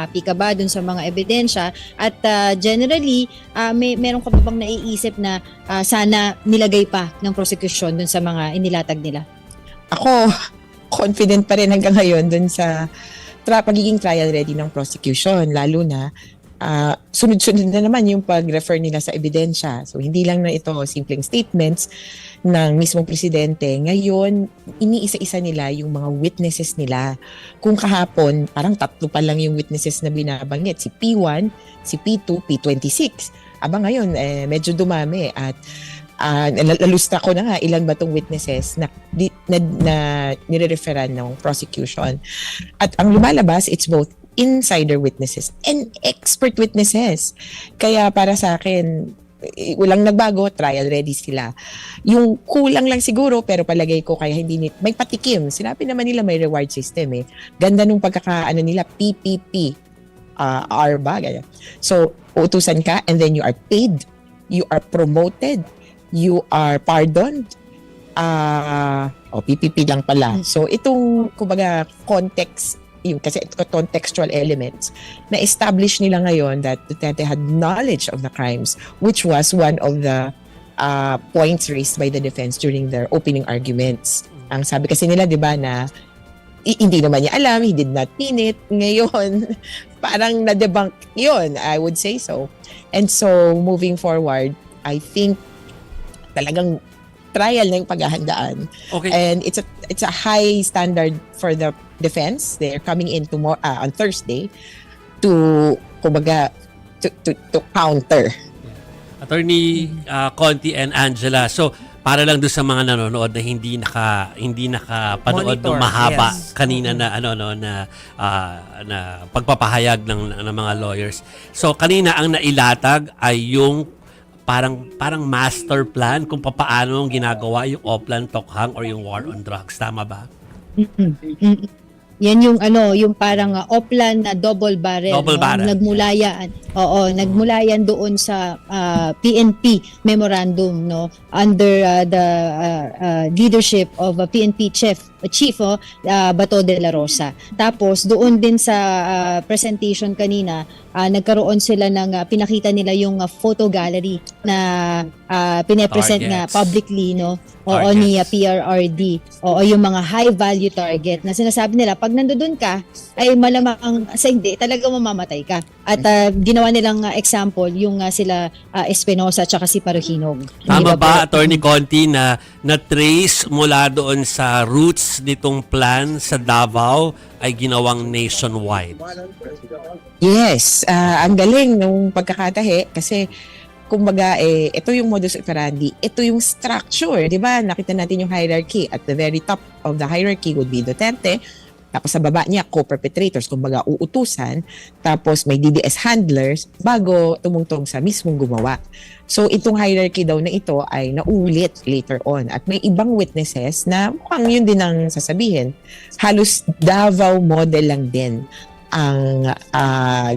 happy ka ba dun sa mga ebidensya? At generally, meron ka ba bang naiisip na sana nilagay pa ng prosecution dun sa mga inilatag nila? Ako, confident pa rin hanggang ngayon dun sa pagiging trial ready ng prosecution, lalo na sunod-sunod na naman yung pag-refer nila sa ebidensya. So, hindi lang na ito simpleng statements ng mismong presidente. Ngayon, iniisa-isa nila yung mga witnesses nila. Kung kahapon, parang 3 pa lang yung witnesses na binabanggit. Si P1, si P2, P26. Aba ngayon, medyo dumami at nalusta ko na nga ilan ba tong witnesses na nire-referan ng prosecution. At ang lumalabas, it's both insider witnesses and expert witnesses. Kaya para sa akin, walang nagbago, trial ready sila. Yung kulang lang siguro, pero palagay ko kaya hindi may patikim. Sinabi naman nila may reward system eh. Ganda nung pagkakaano nila, PPP. R ba? Ganyan. So, uutusan ka and then you are paid, you are promoted, you are pardoned. PPP lang pala. So, itong, kumbaga, context, kasi contextual elements, na-establish nila ngayon that Duterte had knowledge of the crimes, which was one of the points raised by the defense during their opening arguments. Ang sabi kasi nila, di ba, na hindi naman niya alam, he did not mean it. Ngayon, parang na-debunk yun, I would say so. And so, moving forward, I think talagang trial na yung paghahandaan. Okay. And it's a high standard for the defense. They're coming in on Thursday to counter. Attorney Conti and Angela. So para lang doon sa mga nanonood na hindi nakapanood ng mahaba kanina na na pagpapahayag ng mga lawyers. So kanina ang nailatag ay yung parang master plan kung paano ginagawa yung Oplan Tokhang or yung war on drugs. Tama ba? Yan yung yung parang Oplan na double barrel. Nagmula yan. Nagmula yan doon sa PNP memorandum under the leadership of PNP Chief Bato de la Rosa. Tapos doon din sa presentation kanina, nagkaroon sila ng pinakita nila yung photo gallery na pine-present nga publicly ni PRRD. Yung mga high value target na sinasabi nila pag nandoon ka ay malamang sa hindi talaga mamamatay ka. At ginawa nilang example yung sila Espinosa at si Paruhinog. Tama ba, Attorney Conti, na na-trace mula doon sa roots nitong plan sa Davao ay ginawang nationwide? Yes, ang galing nung pagkakatahe kasi kumbaga ito yung modus operandi, ito yung structure, 'di ba? Nakita natin yung hierarchy. At the very top of the hierarchy would be Duterte. Tapos sa baba niya, co-perpetrators, kumbaga uutusan. Tapos may DDS handlers bago tumungtong sa mismong gumawa. So itong hierarchy daw na ito ay naulit later on. At may ibang witnesses na mukhang yun din ang sasabihin. Halos Davao model lang din ang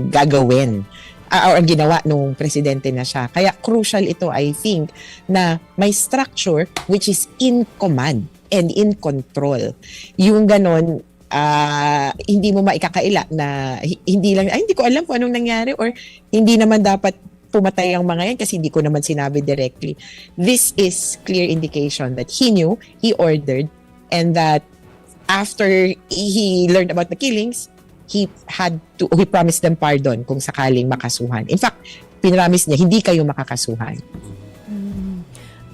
gagawin or ang ginawa nung presidente na siya. Kaya crucial ito, I think, na may structure which is in command and in control. Yung ganon, hindi mo maikakaila na hindi lang, hindi ko alam kung anong nangyari or hindi naman dapat pumatay ang mga yan kasi hindi ko naman sinabi directly. This is clear indication that he knew, he ordered, and that after he learned about the killings, he promised them pardon kung sakaling makasuhan. In fact, pinramis niya, hindi kayo makakasuhan.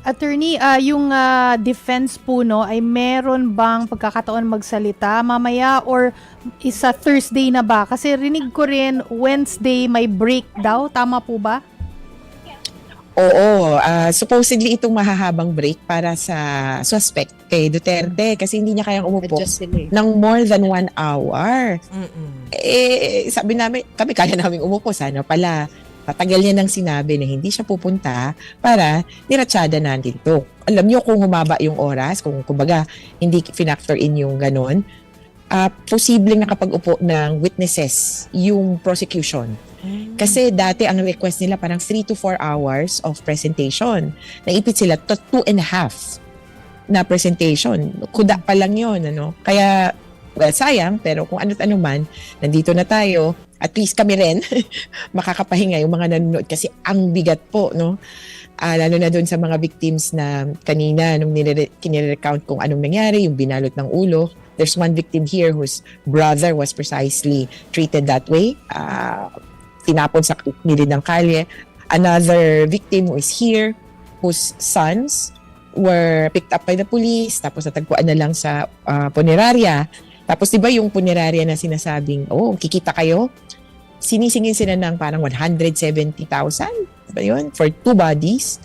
Attorney, yung defense po ay meron bang pagkakataon magsalita mamaya or isa Thursday na ba? Kasi rinig ko rin Wednesday may break daw. Tama po ba? Oo. Supposedly itong mahahabang break para sa suspect kay Duterte kasi hindi niya kayang umupo ng more than 1 hour. Sabi namin, kaya namin umupo. Sana pala patagal niya nang sinabi na hindi siya pupunta para niratsada natin to. Alam niyo kung humaba yung oras, kung kumbaga hindi finactor in yung ganon, posibleng nakapag-upo ng witnesses yung prosecution. Kasi dati ang request nila parang 3 to 4 hours of presentation. Naipit sila to 2.5 na presentation. Kuda pa lang yun. Kaya, well, sayang, pero kung ano't ano man, nandito na tayo. at least kami rin makakapahinga yung mga nanonood kasi ang bigat po, no? Lalo na doon sa mga victims na kanina nung kinirecount kung anong nangyari, yung binalot ng ulo. There's one victim here whose brother was precisely treated that way. Tinapon sa gilid ng kalye. Another victim who is here, whose sons were picked up by the police, tapos natagpuan na lang sa punerarya. Tapos diba yung punerarya na sinasabing, kikita kayo? Sinisingin sila ng parang 170,000 ba yun? For 2 bodies.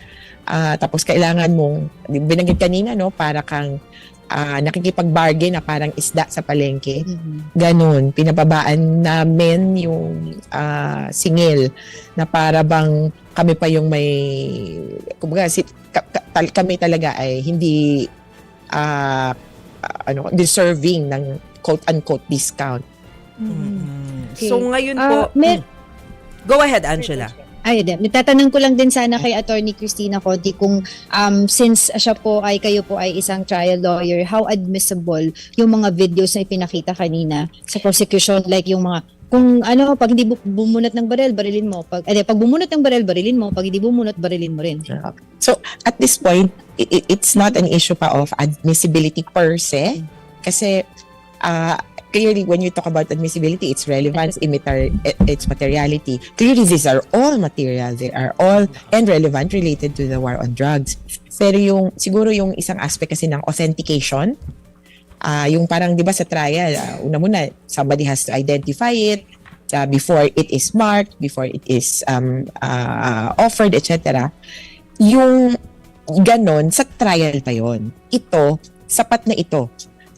Tapos kailangan mong, binanggit kanina, no? Para kang nakikipag-bargain na parang isda sa palengke. Ganon. Pinababaan namin yung singil na para bang kami pa yung may, kumbaga, kami talaga ay hindi deserving ng quote-unquote discount. Okay. So ngayon po, go ahead, Angela. May tatanong ko lang din sana kay Attorney Cristina Conti kung since kayo po ay isang trial lawyer, how admissible yung mga videos na ipinakita kanina sa prosecution, like yung mga kung pag hindi bumunot ng baril, barilin mo. Pag bumunot ng baril, barilin mo. Pag hindi bumunot, barilin mo rin. So, at this point, it's not an issue pa of admissibility per se. Kasi, clearly, when you talk about admissibility, its relevance, its materiality. Clearly, these are all material. They are all and relevant related to the war on drugs. Pero siguro yung isang aspect kasi ng authentication, yung parang, di ba sa trial, una muna, somebody has to identify it before it is marked, before it is offered, etc. Yung ganon, sa trial pa yon. Ito, sapat na ito.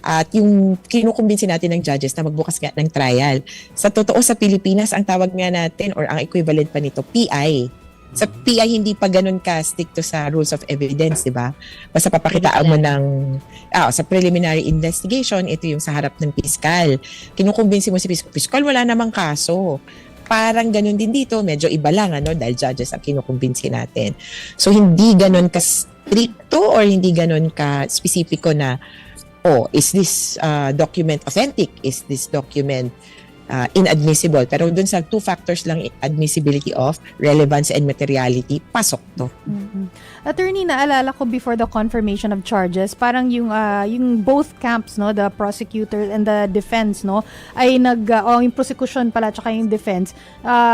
At yung kinukumbinsin natin ng judges na magbukas nga ng trial. Sa totoo sa Pilipinas, ang tawag nga natin or ang equivalent pa nito, PI. Sa PI, hindi pa ganun ka-stick to sa rules of evidence, di ba? Basta papakitaan mo ng, sa preliminary investigation, ito yung sa harap ng piskal. Kinukumbinsin mo si piskal, wala namang kaso. Parang ganun din dito, medyo iba lang, dahil judges ang kinukumbinsin natin. So, hindi ganun ka-stricto or hindi ganun ka-specifico na, is this document authentic? Is this document inadmissible? Pero dun sa 2 factors lang, admissibility of relevance and materiality, pasok to. Attorney, naalala ko before the confirmation of charges, parang yung both camps, no, the prosecutor and the defense, no, ay yung prosecution pala tsaka yung defense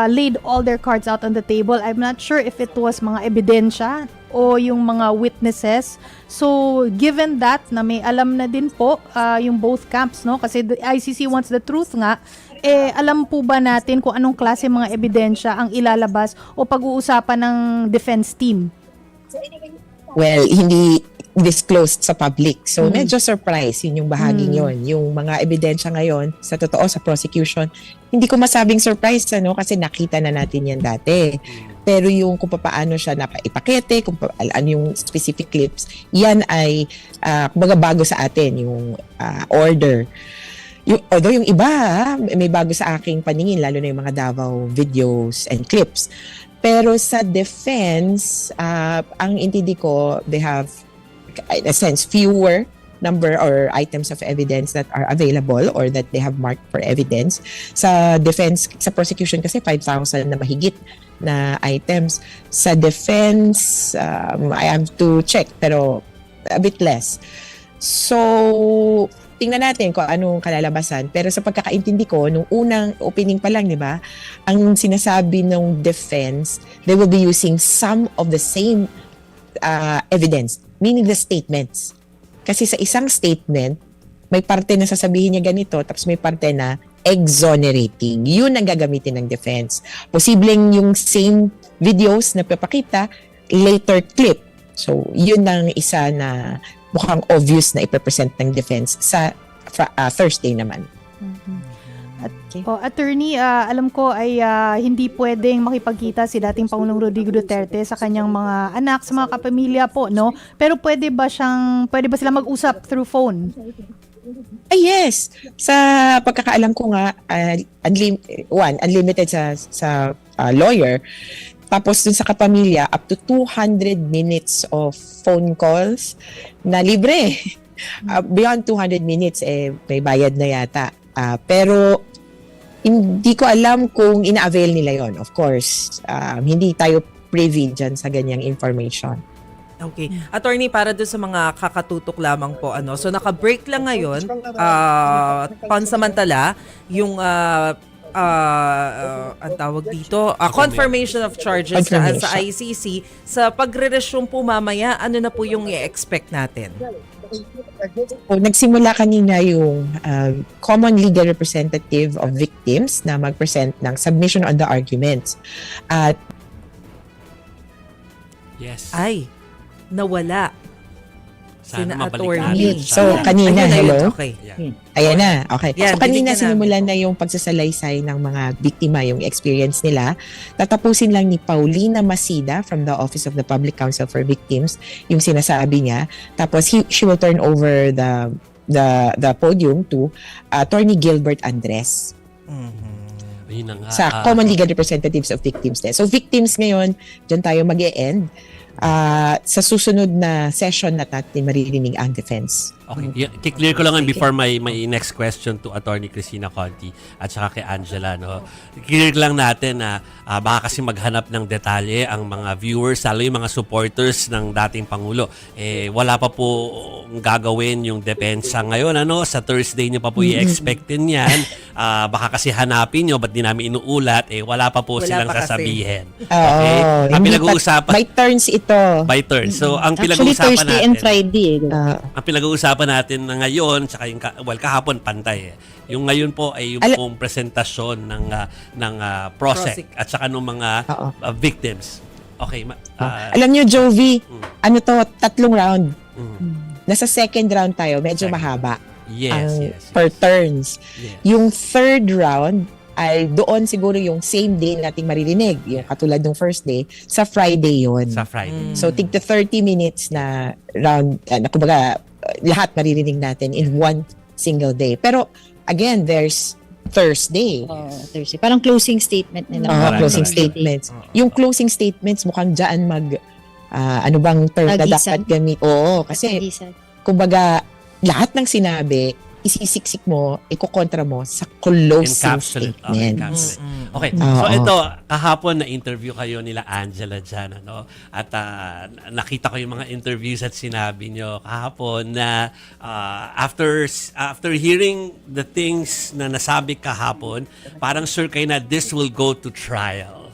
laid all their cards out on the table. I'm not sure if it was mga ebidensya o yung mga witnesses. So, given that na may alam na din po yung both camps, no, kasi the ICC wants the truth nga, alam po ba natin kung anong klase mga ebidensya ang ilalabas o pag-uusapan ng defense team? Well, hindi disclosed sa public. So, medyo surprise yun yung bahaging yun. Yung mga ebidensya ngayon, sa totoo, sa prosecution, hindi ko masabing surprise, kasi nakita na natin yan dati. Pero yung kung paano siya ipakete, kung ano yung specific clips, yan ay kumbaga bago sa atin, yung order. Although yung iba, may bago sa aking paningin, lalo na yung mga Davao videos and clips. Pero sa defense, ang intindi ko, they have, in a sense, fewer number or items of evidence that are available or that they have marked for evidence. Sa defense, sa prosecution kasi 5,000 na mahigit na items. Sa defense, I have to check, pero a bit less. So, tingnan natin kung anong kalalabasan. Pero sa pagkakaintindi ko, nung unang opening pa lang, di ba, ang sinasabi ng defense, they will be using some of the same evidence, meaning the statements. Kasi sa isang statement, may parte na sasabihin niya ganito, tapos may parte na exonerating. Yun ang gagamitin ng defense. Posibleng yung same videos na papakita, later clip. So, yun ang isa na mukhang obvious na ipapresent ng defense sa Thursday naman. Attorney, alam ko ay hindi pwedeng makipagkita si dating Pangulong Rodrigo Duterte sa kanyang mga anak, sa mga kapamilya po, no? Pero pwede ba sila mag-usap through phone? Yes. Sa pagkakaalam ko nga, unlimited sa lawyer. Tapos dun sa kapamilya, up to 200 minutes of phone calls na libre. Beyond 200 minutes, may bayad na yata. Pero Hindi ko alam kung ina-avail nila yon. Of course, hindi tayo privy dyan sa ganyang information. Okay. Attorney, para doon sa mga kakatutok lamang po, so naka-break lang ngayon, pansamantala, yung ang tawag dito, confirmation of charges na sa ICC. Sa pagre-resume po mamaya, ano na po yung i-expect natin? Nagsimula kanina yung common legal representative of victims na mag-present ng submission on the arguments. At Yes. Ay, nawala. Sana Sina mabalik attorney. natin. So, kanina, Ayun, ayun. hello? Okay. Yeah. Ayan na, okay. Yan, So kanina binigyan sinimulan na yung pagsasalaysay ng mga biktima, yung experience nila. Tatapusin lang ni Paulina Masida from the Office of the Public Counsel for Victims yung sinasabi niya. Tapos she will turn over the podium to Attorney Gilbert Andres Yun na nga. sa Common Legal Representatives of Victims din. So victims ngayon, dyan tayo mag-e-end. Sa susunod na session na natin maririnig ang defense. Okay, i-clear ko lang yan before my next question to Attorney Cristina Conti at saka kay Angela. No? I-clear lang natin na baka kasi maghanap ng detalye ang mga viewers, lalo yung mga supporters ng dating Pangulo. Wala pa po gagawin yung depensa ngayon. Sa Thursday nyo pa po i-expectin yan. Baka kasi hanapin nyo, ba't di namin inuulat? Wala pa po Wala silang pa kasi. sasabihin. Oo, Ang hindi pinag-uusapan by turns ito. by turn. So, ang Actually, pinag-uusapan Thursday natin, and Friday. ang pinag-uusapan natin na ngayon, tsaka yung kahapon pantay. Yung ngayon po ay yung pong presentasyon ng prosec at saka ng mga victims. Okay. Alam nyo, Jovi, ano to, 3 round. mm, Nasa second round tayo, medyo Second. mahaba. yes. Per turns. Yes. Yung third round, ay doon siguro yung same day nating maririnig. Yung katulad ng first day, sa Friday yon. Sa Friday. So, tig 30 minutes na round, kumbaga, lahat maririnig natin in one single day. Pero, again, there's Thursday. Thursday. Parang closing statement nila. Correct, Closing correct. statements. Yung closing statements, mukhang dyan ano bang term na Tagisan. dapat gamit? Oo, kasi, kumbaga, lahat ng sinabi, isisiksik mo, ikukontra mo sa closing Encapsulate. statement. Encapsulate. Okay. Oo. So ito, kahapon na-interview kayo nila Angela dyan. At nakita ko yung mga interviews at sinabi nyo kahapon na after hearing the things na nasabi kahapon, parang sure kayo na this will go to trial.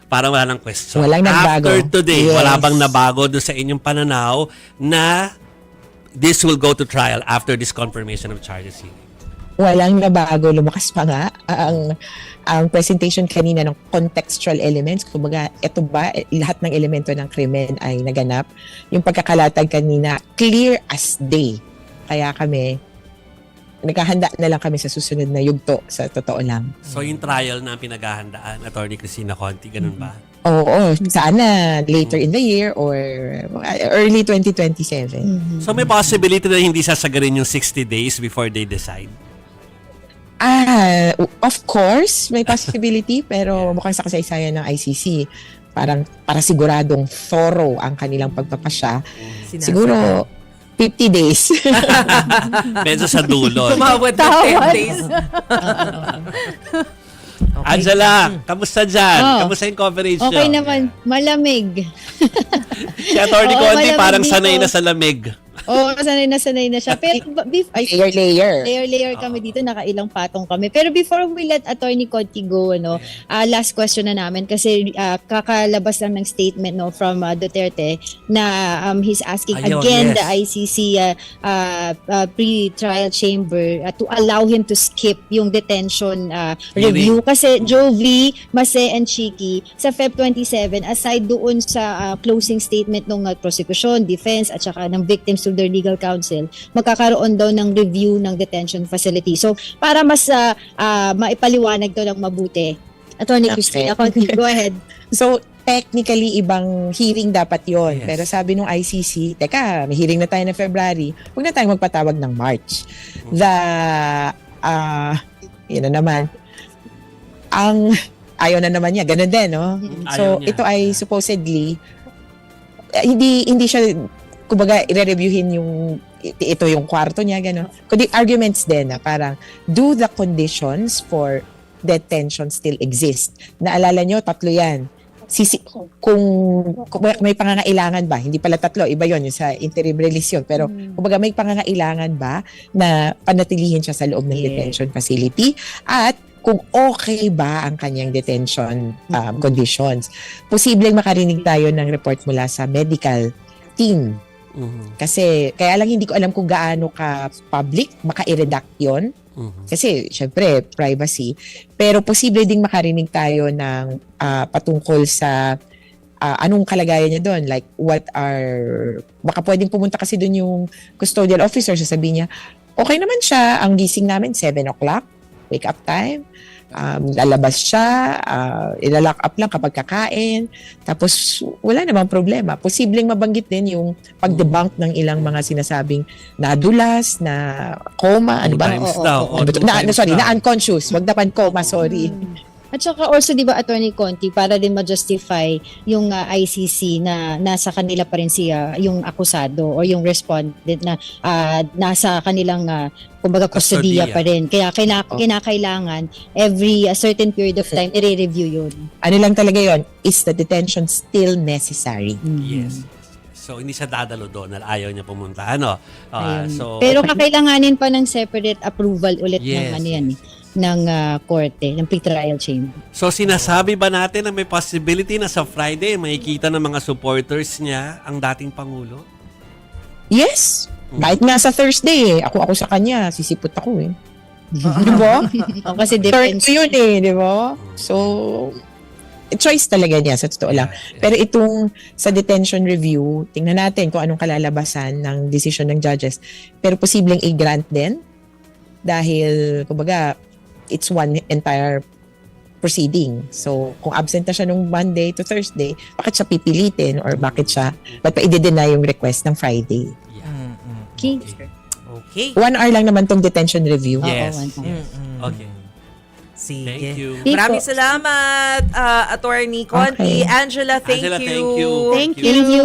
Parang wala nang question. Walang nagbago. After today, Yes. wala bang nabago doon sa inyong pananaw na this will go to trial after this confirmation of charges hearing? Walang nabago, lumakas pa nga ang presentation kanina ng contextual elements. Kumbaga, ito ba, lahat ng elemento ng krimen ay naganap. Yung pagkakalatag kanina, clear as day. Kaya kami, naghahanda na lang kami sa susunod na yugto, sa totoo lang. So yung trial na pinaghahandaan, Attorney Cristina Conti, ganun ba? Oo, sana later in the year or early 2027. So may possibility na hindi sasagarin yung 60 days before they decide? Of course, may possibility, pero mukhang sa kasaysayan ng ICC, parang para siguradong thorough ang kanilang pagpapasya. Siguro 50 days. Medyo sa dulo. Tumawad na 10 days. Angela, kamusta dyan? Oh. Kamusta yung coverage Okay nyo? naman, malamig. Si Attorney Oo, Conti malamig parang dito. sanay na sa lamig. Oo, sanay na siya. Pero Ay, layer. layer kami dito, nakailang patong kami. Pero before we let Attorney Conti go, last question na namin kasi kakalabas lang ng statement from Duterte na he's asking Ayun, again yes. the ICC pre-trial chamber to allow him to skip yung detention review. Kasi Jovi, Mase, and Chiki sa Feb 27, aside doon sa closing statement ng prosecution, defense, at saka ng victims to their legal counsel, magkakaroon daw ng review ng detention facility. So, para mas maipaliwanag to ng mabuti, Attorney Okay. Cristina Conti, go ahead. So, technically, ibang hearing dapat yon. Yes. Pero sabi nung ICC, teka, may hearing na tayo na February, huwag na tayong magpatawag ng March. Yun na naman. Ayaw na naman niya, ganun din, no? Ayaw So, niya. ito ay supposedly, hindi siya, kumbaga, i-reviewin ito yung kwarto niya, gano'n. Kundi arguments din na parang, do the conditions for detention still exist. Naalala nyo, 3 yan. Kung may pangangailangan ba, hindi pala 3, iba yon yung sa interim release yun. Pero kumbaga may pangangailangan ba na panatilihin siya sa loob ng detention facility at kung okay ba ang kanyang detention conditions. Posibleng makarinig tayo ng report mula sa medical team. Kasi kaya lang hindi ko alam kung gaano ka public maka-redact yun. Kasi syempre privacy, pero posible ding makarinig tayo ng patungkol sa anong kalagayan niya doon, like baka pwedeng pumunta kasi doon yung custodial officer, sasabihin niya okay naman siya, ang gising namin 7 o'clock wake up time, lalabas siya, ilalock up lang kapag kakain, tapos wala namang problema. Posibleng mabanggit din yung pag-debunk ng ilang mga sinasabing nadulas, na coma, ano ba? Na-unconscious, wag na pan-coma, sorry. At saka also, di ba, Attorney Conti, para din ma-justify yung ICC na nasa kanila pa rin siya, yung akusado o yung respondent na nasa kanilang, kumbaga, kustodiya pa rin. Kaya kinakailangan, every certain period of time, i-review yun. Ano lang talaga yon? Is the detention still necessary? Yes. So, hindi siya dadalo doon na ayaw niya pumunta. Ano? Pero kakailanganin pa ng separate approval ulit ng ano yan ng korte, ng pretrial chamber. So, sinasabi ba natin na may possibility na sa Friday makikita ng mga supporters niya ang dating Pangulo? Yes. Kahit nga sa Thursday, ako sa kanya, sisipot ako eh. Di ba? Kasi depends. Thursday yun eh, di ba? So, choice talaga niya, sa totoo lang. Pero itong sa detention review, tingnan natin kung anong kalalabasan ng decision ng judges. Pero posibleng i-grant din dahil, kumbaga, it's one entire proceeding. So, kung absent na siya nung Monday to Thursday, bakit siya pipilitin or bakit pa i-deny yung request ng Friday? Okay. Okay. 1 hour lang naman tong detention review. Yes. Oo, Okay. Sige. Thank you. Maraming salamat, Attorney Conti. Okay. Angela, thank Angela, you. thank you. Thank Thank you.